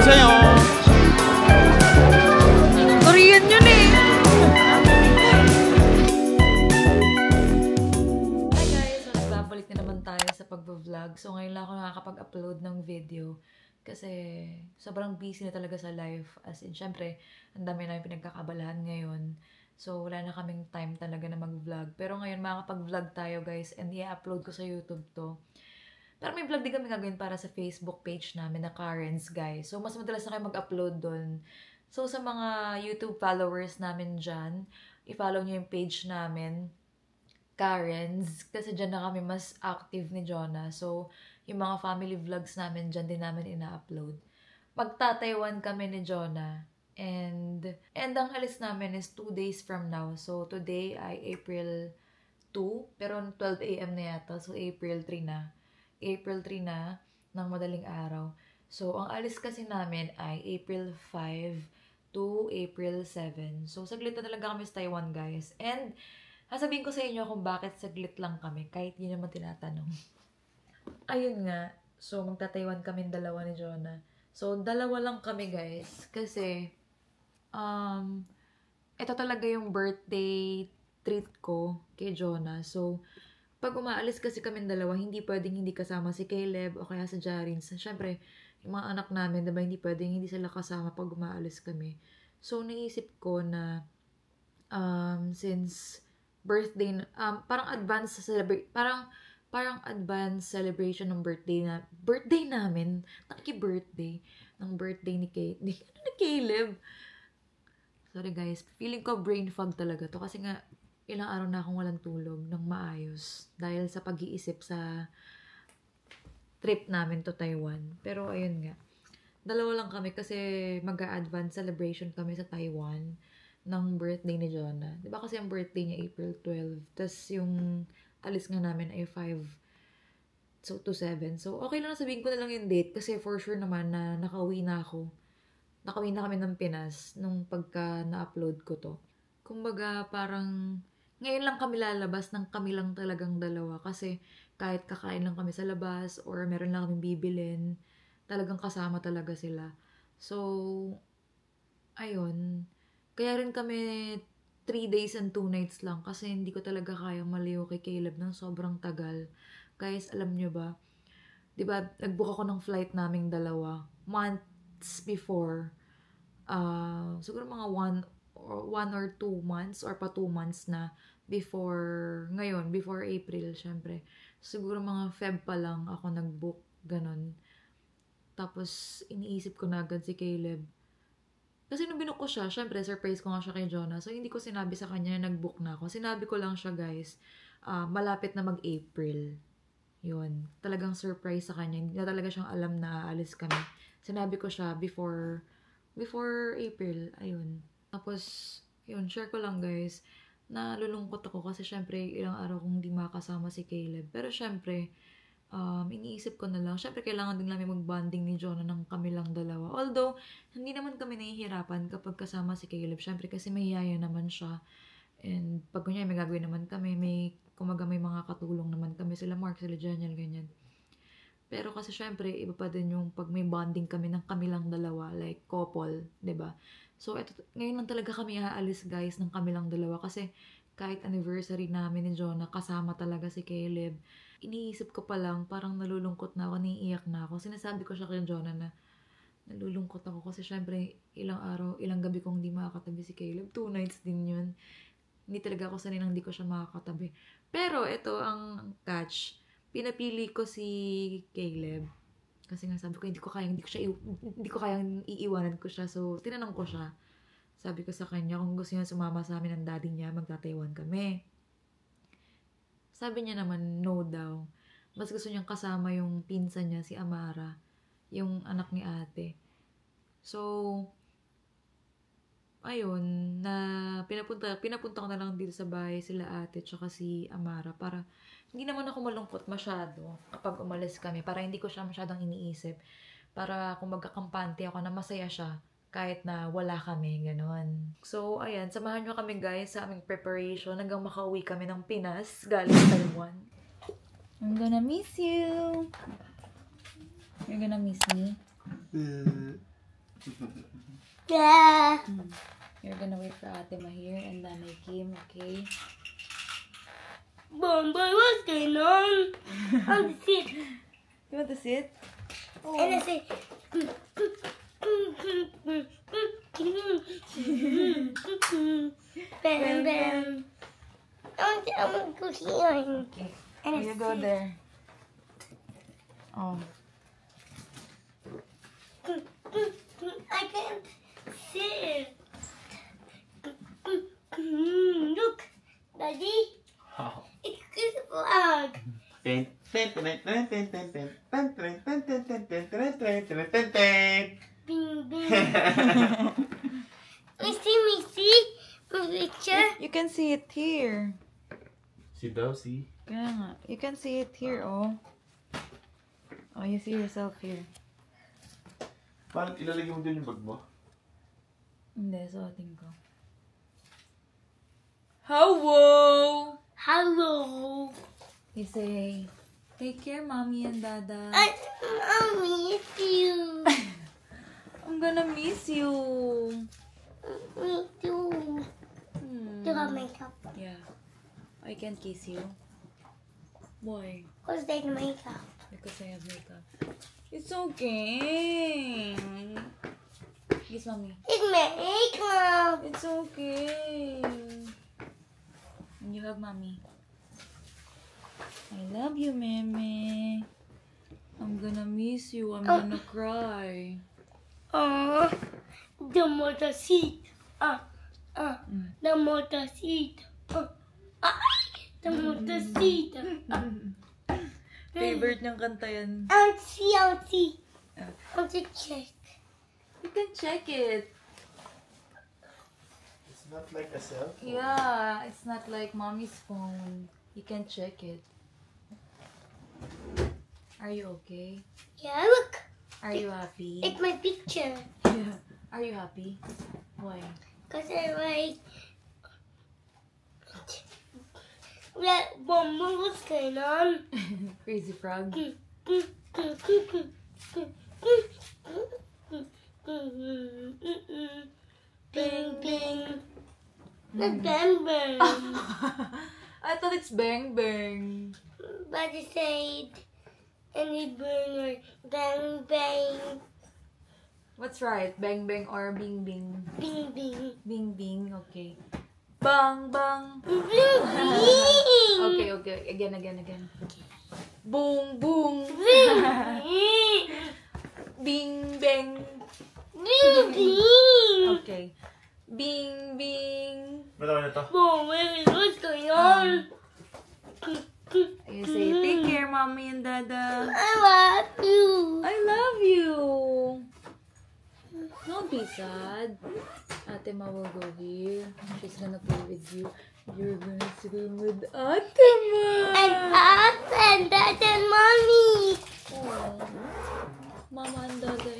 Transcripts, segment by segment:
보세요. Korean yun eh. Hi guys, so nagbabalik na naman tayo sa pag-vlog. So ngayon lang ako nakakapag-upload ng video kasi sobrang busy na talaga sa life. As in, syempre, ang dami na yung pinagkakabalahan ngayon. So wala na kaming time talaga na mag-vlog. Pero ngayon makakapag-vlog tayo guys and i-upload ko sa YouTube to. Pero may vlog din kami gagawin para sa Facebook page namin na Karens, guys. So, mas madalas na kayo mag-upload doon. So, sa mga YouTube followers namin dyan, i-follow nyo yung page namin, Karens. Kasi dyan na kami mas active ni Jonah. So, yung mga family vlogs namin dyan din namin ina-upload. Magta-Taiwan kami ni Jonah. And ang alis namin is 2 days from now. So, today ay April 2. Pero 12 AM na yata. So, April 3 na. April 3 na ng madaling araw. So, ang alis kasi namin ay April 5 to April 7. So, saglit na talaga kami sa Taiwan, guys. And, sasabihin ko sa inyo kung bakit saglit lang kami, kahit yun naman tinatanong. Ayun nga. So, magta-Taiwan kami dalawa ni Jonah. So, dalawa lang kami, guys. Kasi, ito talaga yung birthday treat ko kay Jonah. So, pag umaalis kasi kami dalawa, hindi pwedeng hindi kasama si Caleb o kaya si Jarins. Siyempre, yung mga anak namin, diba, hindi pwedeng hindi sila kasama pag umaalis kami. So, naisip ko na since birthday, parang advance celebration ng birthday namin, birthday ni Caleb. Sorry guys, feeling ko brain fog talaga to kasi nga ilang araw na akong walang tulog ng maayos dahil sa pag-iisip sa trip namin to Taiwan. Pero ayun nga, dalawa lang kami kasi mag-a-advance celebration kami sa Taiwan ng birthday ni Jonah. Diba kasi ang birthday niya April 12. Tapos yung alis nga namin ay 5 to 7. So okay lang na sabihin ko na lang yung date kasi for sure naman na nakauwi na ako. Nakauwi na kami ng Pinas nung pagka na-upload ko to. Kumbaga parang ngayon lang kami lalabas ng kami lang talagang dalawa kasi kahit kakain lang kami sa labas or meron lang kaming bibilin, talagang kasama talaga sila. So, ayun. Kaya rin kami 3 days and 2 nights lang kasi hindi ko talaga kaya maliw kay Caleb ng sobrang tagal. Guys, alam nyo ba? Diba, nag-book ako ng flight naming dalawa months before. Siguro mga 1 or 2 months or pa 2 months na before April, syempre. Siguro mga Feb pa lang ako nag-book, ganun. Tapos, iniisip ko na agad si Caleb. Kasi nung binook ko siya, syempre, surprise ko nga siya kay Jonah. So, hindi ko sinabi sa kanya na nag-book na ako. Sinabi ko lang siya, guys, malapit na mag-April. Yun. Talagang surprise sa kanya. Hindi na talaga siyang alam na aalis kami. Sinabi ko siya before April. Ayun. Tapos, yun, share ko lang guys, nalulungkot ako kasi syempre ilang araw kong hindi makasama si Caleb. Pero syempre, iniisip ko na lang, syempre kailangan din namin mag-bonding ni Jonah ng kami lang dalawa. Although, hindi naman kami nahihirapan kapag kasama si Caleb. Syempre kasi may yaya naman siya. And pag kunya may gagawin naman kami, may mga katulong naman kami, sila Mark, sila Janiel, ganyan. Pero kasi syempre, iba pa din yung pag may bonding kami ng kami lang dalawa, like couple, 'di ba? So, ngayon lang talaga kami aalis guys ng kami lang dalawa kasi kahit anniversary namin ni Jonah, kasama talaga si Caleb. Iniisip ko pa lang, parang nalulungkot na ako, niiyak na ako. Sinasabi ko siya kay Jonah na nalulungkot ako kasi syempre ilang gabi kong hindi makakatabi si Caleb. 2 nights din yun. Hindi talaga ako sanay nang hindi ko siya makakatabi. Pero ito ang catch. Pinapili ko si Caleb. Kasi nga sabi ko, hindi ko kayang iiwanan ko siya. So, tinanong ko siya. Sabi ko sa kanya, kung gusto niya sumama sa amin ng daddy niya, magta-Taiwan kami. Sabi niya naman, no daw. Mas gusto niyang kasama yung pinsan niya, si Amara. Yung anak ni ate. So, ayun, na pinapunta ko na lang dito sa bahay sila ate tsaka si Amara para hindi naman ako malungkot masyado kapag umalis kami, para hindi ko siya masyadong iniisip, para kung magkakampante ako na masaya siya kahit na wala kami, ganon. So, ayan, samahan nyo kami guys sa aming preparation hanggang makauwi kami ng Pinas galing Taiwan. I'm gonna miss you. You're gonna miss me? Yeah. You're gonna wait for Ate Ma here and then I came, okay? Boy, what's going on? I'm sick. You want to sit? And I say, bam, bam. I'm gonna go here. Okay. And You go there. Oh. I can't sit. Look, Daddy, Oh. it's this flag. Bing, bing. Me see my picture. You can see it here. See daw, see? Kaya nga. You can see it here, oh. Oh, you see yourself here. Paano ilalagay mo dun yung bag mo? Hindi, suotin ko. Hello! Hello. You say, take care, Mommy and Dada. I miss you. I'm gonna miss you. Me too. Do you have makeup? Yeah. I can't kiss you. Why? What's that makeup? Because I have makeup. It's okay. Kiss Mommy. It's makeup. It's okay. And you hug Mommy. I love you, Meme. I'm gonna miss you. I'm gonna cry. The motor seat. The motor seat. The motor seat. Favorite niyang kanta yan. Auntie. Ah. Auntie, check. You can check it. It's not like a cell phone. Yeah, it's not like Mommy's phone. You can check it. Are you okay? Yeah, look. Are you happy? It's my picture. Yeah. Are you happy? Why? Because I like... That Mama, what's going on? Crazy frog. Bing, bing. The bang bang. I thought it's bang bang. But it said, any burner, bang bang, What's right? Bang bang or bing bing? bing bing. Bing bing, okay. Bang bang. Bing bing. Okay. Again. Boom boom. Bing bing. Bing bang. Bing bing. Okay. Bing bing. Malaki na to. Mom, what's going on? You say, take care, Mommy and Dada. I love you. I love you. Don't be sad. Ate Ma will go here. She's gonna play with you. You're gonna swim with Ate Ma. And us and Dad and Mommy. Oh. Mama and Dada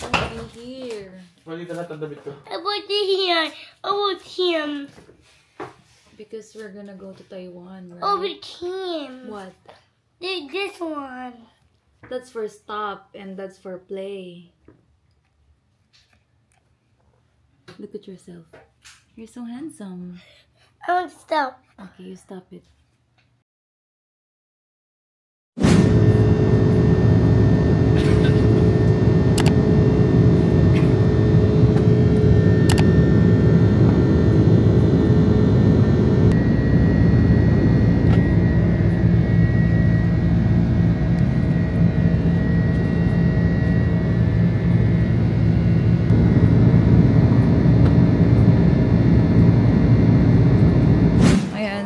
won't be here. Mali ka lahat ang damit ko. I want to hear. I want him. Because we're gonna go to Taiwan, right? Over him. What? This one. That's for stop and that's for play. Look at yourself. You're so handsome. I want to stop. Okay, you stop it.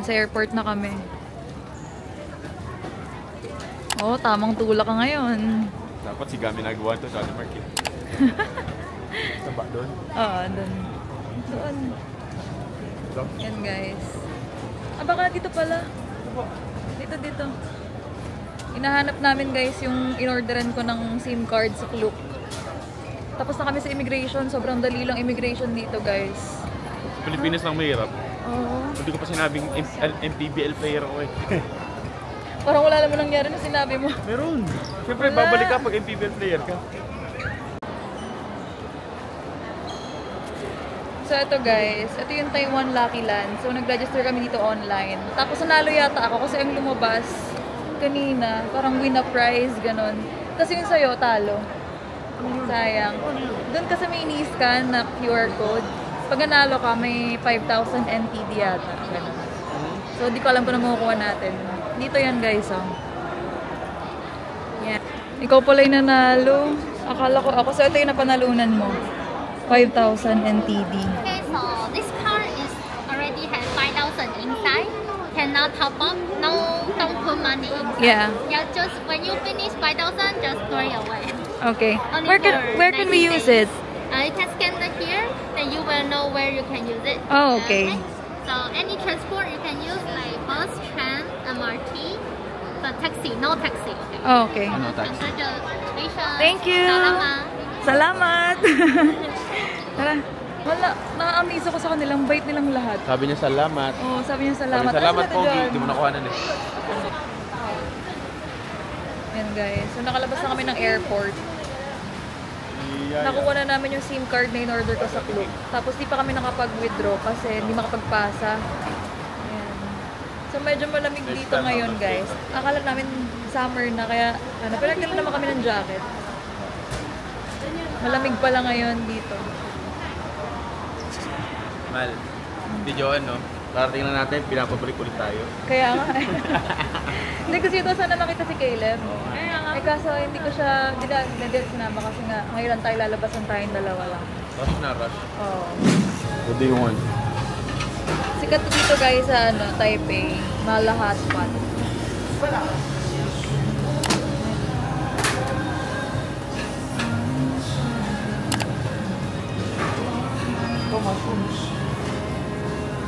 Sa airport na kami. Oh, tamang tulak ka ngayon. Dapat si Gami nagawa ito sa market. Saba doon. Oo, doon. Doon. Yan guys. Ah, baka dito pala. Dito. Hinahanap namin guys yung in-orderan ko ng SIM card sa Klook. Tapos na kami sa immigration. Sobrang dali lang immigration dito guys. Sa Pilipinas lang mahirap. Oo. Hindi ko pa sinabing MPBL player ako eh. Parang wala naman nangyari na sinabi mo. Meron. Siyempre, Wala. babalik ka pag MPBL player ka. So, ito guys. Ito yung Taiwan Lucky Land. So, nag-register kami dito online. Tapos, nanalo yata ako kasi ang lumabas kanina. Parang win a prize, ganon. Kasi yung sa'yo, talo. Sayang. Doon kasi may ini-scan na QR code. Pag nanalo ka, may 5,000 NTD yata. Ganon. So, di ko alam kung na makukuha natin. Dito yan guys, oh. Yan. Ikaw pala yung nanalo. Akala ko ako. So, ito yung napanalunan mo. 5,000 NTD. Okay, so this car is already has 5,000 inside. Cannot top up. No, don't put money inside. Yeah. Yeah, just when you finish 5,000, just throw it away. Okay. Only Where can we 90 use days. it? You can scan it here, then you will know where you can use it. Oh, okay. So any transport you can use like bus, tram, MRT, but taxi, no taxi. Okay. Oh, okay. Ano, taxi? Congratulations. Thank you. Salamat. Salamat! Tara. Wala, na-amaze ako sa kanilang bait nilang lahat. Sabi niya salamat. Oo, sabi niya salamat. Sabi salamat Ano po, sila dyan? hindi mo nakuhanan eh. Yan guys. So nakalabas na kami ng airport. Nakuha na namin yung SIM card na in-order ko sa Klook. Tapos di pa kami nakapag-withdraw kasi hindi makapagpasa. Yan. So medyo malamig dito ngayon guys. Akala namin summer na kaya pinagdala naman kami ng jacket. Malamig pala ngayon dito. Mal, hindi Joan, no? Karating lang natin, pinapabalik ulit tayo. Kaya nga. Hindi kasi ito sana makita si Caleb. Eh kaso hindi ko siya dinedit sinama kasi nga ngayon lang tayo lalabasan tayong dalawa lang. Rush na, rush. Oo. Hindi yung one. Sikat dito guys sa Taipei. Mala hotpot.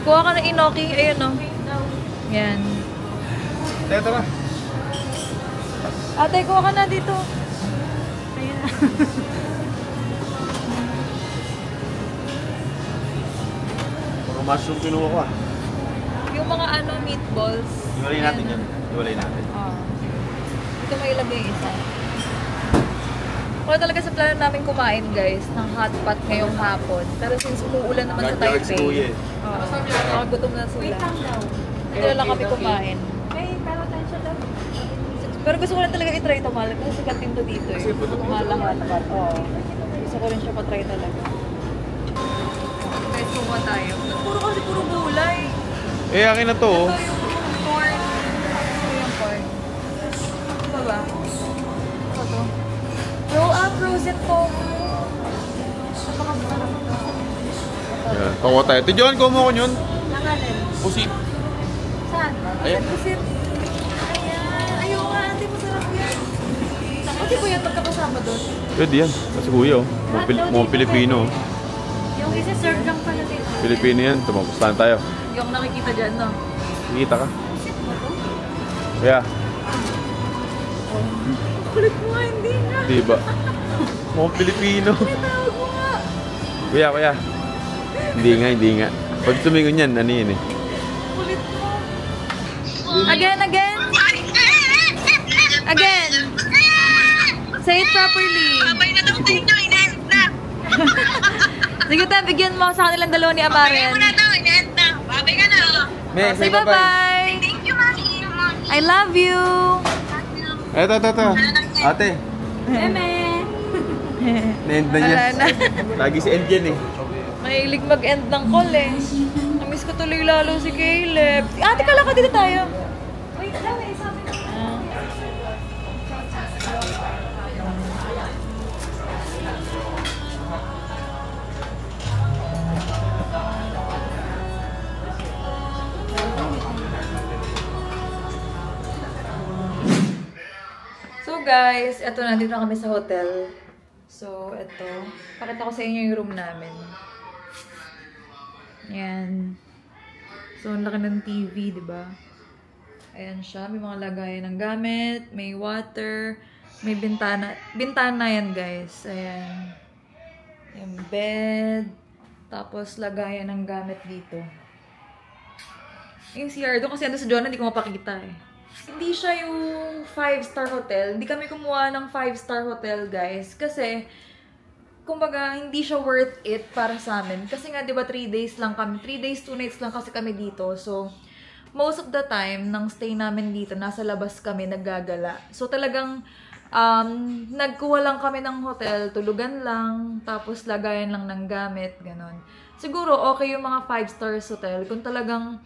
Kuha ka ng inoki. Ayun o. Yan. Teka, tara. Ate, kuha ka na dito. Ayan. Puro mushroom kinuha ko ah. Yung mga meatballs. Iwalay natin yan. Iwalay natin. Oo. Ito may ilagay yung isa. Wala talaga sa plano namin kumain guys ng hot pot ngayong hapon. Pero since umuulan naman sa Nag-direct si Kuya Taipei. eh. Oo. Nakagutom na sila. Dito lang kami kumain. Pero gusto ko rin talaga i-try ito, mahal. Kasi sikat din to dito eh. Mahal hot pot. Oo. Gusto ko rin siya pa-try talaga. Guys, kumuha tayo. Puro gulay. Eh, akin na to oh. Ito yung corn. Ito yung corn. Ito ba? Ito to. Frozen po. Napakasarap ito. Yan, kuha tayo. Ito Joan, kuha mo ko yun. Nangalan. Pusit. Saan? Ayan. Pusit. Ayan. Ayaw nga, ate. Masarap yan. Ate po yan pagkakasama doon. Pwede yan. Kasi kuya oh. Mga Pilipino oh. Yung isa serve lang pala dito. Pilipino yan. Tumapustahan tayo. Yung nakikita dyan, no? Kikita ka. Kaya. Kulit mo nga, hindi nga. Diba? Mga Pilipino. Tawag mo nga. Kuya. Hindi nga. Pag tumingon yan, ano yun eh. Kulit mo. Again. Again. Say it properly. Babay na daw sa inyo, in-end na. Sige tayo, bigyan mo sa kanilang dalawa ni Amaren. Babay mo na daw, in-end na. Babay ka na. May, Say bye-bye. Thank you, Mami. I love you. Ito. Ate. Na-end na niya. Wala na. Lagi si end yan eh. Mahilig mag-end ng call eh. Namiss ko tuloy lalo si Caleb. Ate, kala ka dito tayo. Wait lang, may isa. So guys, eto na, dito na kami sa hotel. So, eto. Pakita ko sa inyo yung room namin. Yan. So, ang laki ng TV, di ba? Ayan siya. May mga lagayan ng gamit. May water. May bintana. Bintana yan, guys. Ayan. Yung bed. Tapos, lagayan ng gamit dito. Yung CR doon kasi ando sa Jonah, hindi ko mapakita eh. Hindi siya yung 5-star hotel. Hindi kami kumuha ng 5-star hotel, guys. Kasi, kumbaga, hindi siya worth it para sa amin. Kasi nga, di ba, 3 days lang kami. 3 days, 2 nights lang kasi kami dito. So, most of the time, nang stay namin dito, nasa labas kami, naggagala. So, talagang, nagkuha lang kami ng hotel, tulugan lang, tapos lagayan lang ng gamit, ganon. Siguro, okay yung mga 5 stars hotel kung talagang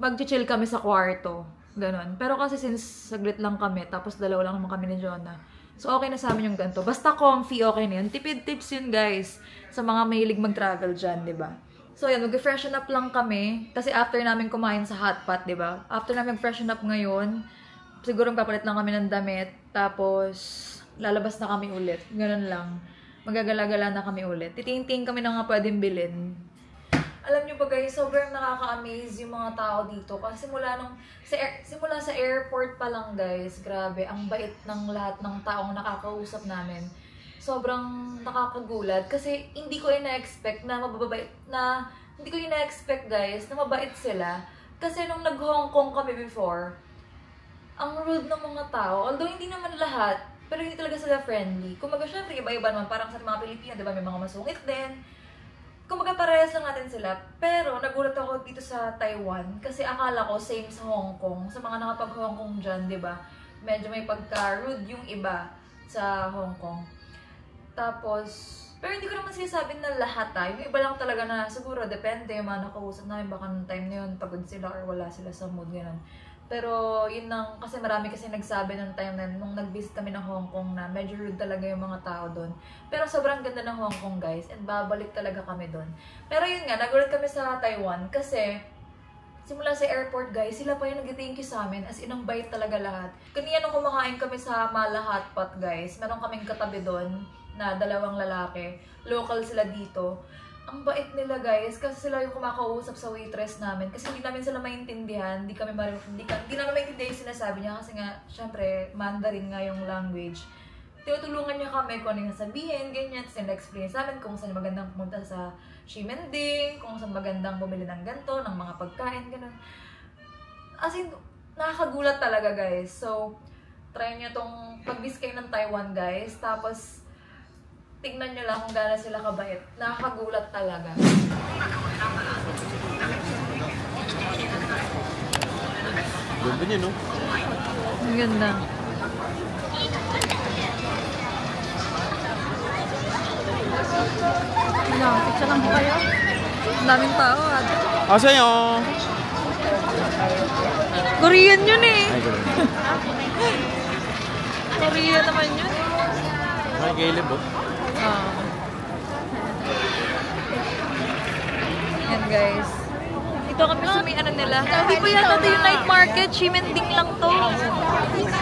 mag-chill kami sa kwarto, ganon. Pero kasi since saglit lang kami, tapos dalawa lang naman kami ni Jonah, so okay na sa amin yung ganito. Basta comfy, okay na yun. Tipid tips yun, guys, sa mga mahilig mag-travel dyan, di ba? So, yan, mag-freshen up lang kami. Kasi after namin kumain sa hotpot, di ba? After namin freshen up ngayon, siguro magpapalit lang kami ng damit. Tapos, lalabas na kami ulit. Ganun lang. Magagala-gala na kami ulit. Titingin kami na nga pwedeng bilhin. Alam nyo ba guys, sobrang nakaka-amaze yung mga tao dito. Kasi simula sa airport pa lang guys, grabe, ang bait ng lahat ng taong nakakausap namin. Sobrang nakakagulat kasi hindi ko ina-expect na mababait na hindi ko ina-expect guys na mabait sila. Kasi nung nag-Hong Kong kami before, ang rude ng mga tao, although hindi naman lahat, pero hindi talaga sila friendly. Kumbaga syempre iba-iba naman, parang sa mga Pilipino, di ba, may mga masungit din. Kumbaga parehas lang natin sila. Pero nagulat ako dito sa Taiwan kasi akala ko same sa Hong Kong. Sa mga nakapag-Hong Kong dyan, di ba? Medyo may pagka-rude yung iba sa Hong Kong. Tapos, pero hindi ko naman sinasabi na lahat Yung iba lang talaga na siguro depende yung mga nakausap namin. Baka nung time na yun, pagod sila or wala sila sa mood, gano'n. Pero yun lang, kasi marami kasi nagsabi ng time na nung nag-visit kami ng Hong Kong na medyo rude talaga yung mga tao doon. Pero sobrang ganda ng Hong Kong guys and babalik talaga kami doon. Pero yun nga, nagulat kami sa Taiwan kasi simula sa airport guys, sila pa yung nag-thank you sa amin as in ang bait talaga lahat. Kanina nung kumakain kami sa Mala Hotpot guys, meron kaming katabi doon na 2 lalaki. Local sila dito. Ang bait nila guys kasi sila yung kumakausap sa waitress namin kasi hindi namin sila maintindihan, hindi namin maintindihan yung sinasabi niya kasi nga syempre Mandarin nga yung language. Tinutulungan niya kami kung ano yung sabihin, ganyan, kasi na-explain sa amin kung saan magandang pumunta sa Ximending, kung saan magandang bumili ng ganito, ng mga pagkain, ganun. As in, nakakagulat talaga guys. So, try niyo tong pag-visit kayo ng Taiwan guys, tapos tignan nyo lang kung gaano sila kabait. Nakakagulat talaga. Ganda niya, no? Ang ganda. Ano, picture lang po kayo? Ang daming tao. Asayo! Korean yun eh. Ay, ganda. Korean naman yun. Ay, Caleb, oh. Yan guys. Dito kami sa may ano nila. Hindi po yata ito yung night market. Ximending lang to.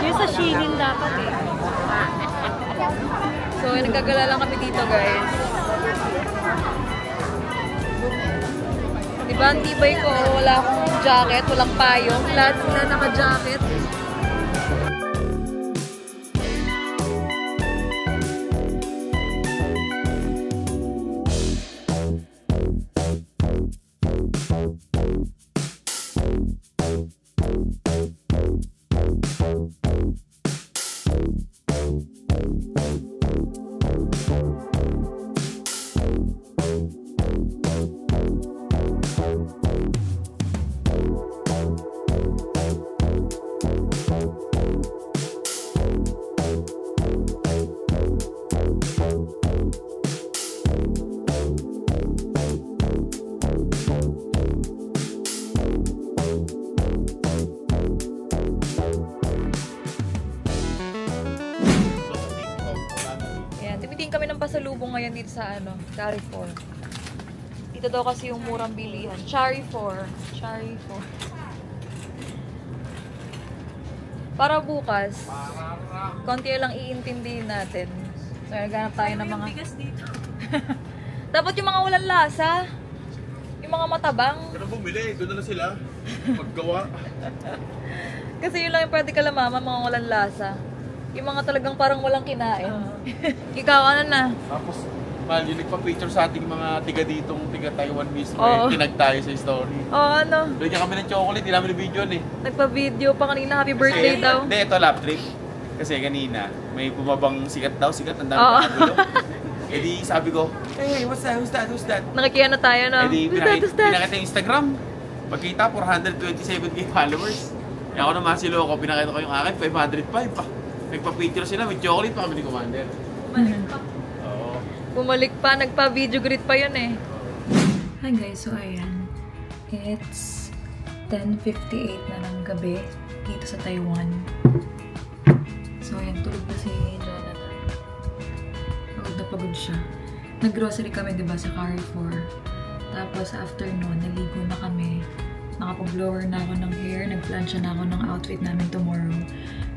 Yung sa Shilin dapat eh. So, nagkagala lang kami dito guys. Diba, ang tibay ko. Wala akong jacket, walang payong. Lahat sila naka-jacket. Kami ng pasalubong ngayon dito sa Carrefour. Dito daw kasi yung murang bilihan. Carrefour. Para bukas, konti lang iintindihin natin. So, naghanap tayo ng mga... Dapat yung mga walang lasa. Yung mga matabang. Kaya bumili, doon na sila. Paggawa. Kasi yun lang yung pwede kalamaman, mga walang lasa. Yung mga talagang parang walang kinain. Ikaw, ano na? Tapos, mahal yung nagpa-picture sa ating mga tiga Taiwan mismo. Oo. Tinag tayo sa story. Ano? Bigyan kami ng chocolate, hindi namin video eh. Nagpa-video pa kanina, happy birthday daw. Hindi, ito lap trick. Kasi kanina, may bumabang sikat, ang dami Oo. nakagulo. Eh di sabi ko, hey, what's that? Who's that? Who's that? Nakikiano tayo, no? Eh di Who's that? pinakita yung Instagram. Pagkita, 427k followers. Eh ako naman si Loco, pinakita ko yung akin, 505 pa. Nagpa-picture sila, may chocolate pa kami ni Commander. Oo. Bumalik pa, nagpa-video greet pa yun eh. Hi guys, so ayan. It's 10:58 na ng gabi dito sa Taiwan. So ayan, tulog na si Jonathan. Pagod siya. Nag-grocery kami, diba, sa Carrefour. Tapos after nun, naligo na kami. Nakapag-blower na ako ng hair. Nag-plancha na ako ng outfit namin tomorrow.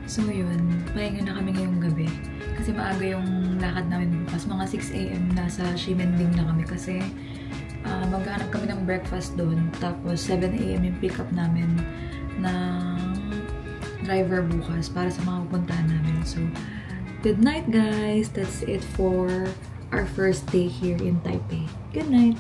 So yun, pahinga na kami ngayong gabi. Kasi maaga yung lakad namin bukas. Mga 6 AM nasa Ximending na kami kasi maghanap kami ng breakfast doon. Tapos 7 AM yung pick up namin ng driver bukas para sa mga pupuntahan namin. So, good night guys! That's it for our first day here in Taipei. Good night!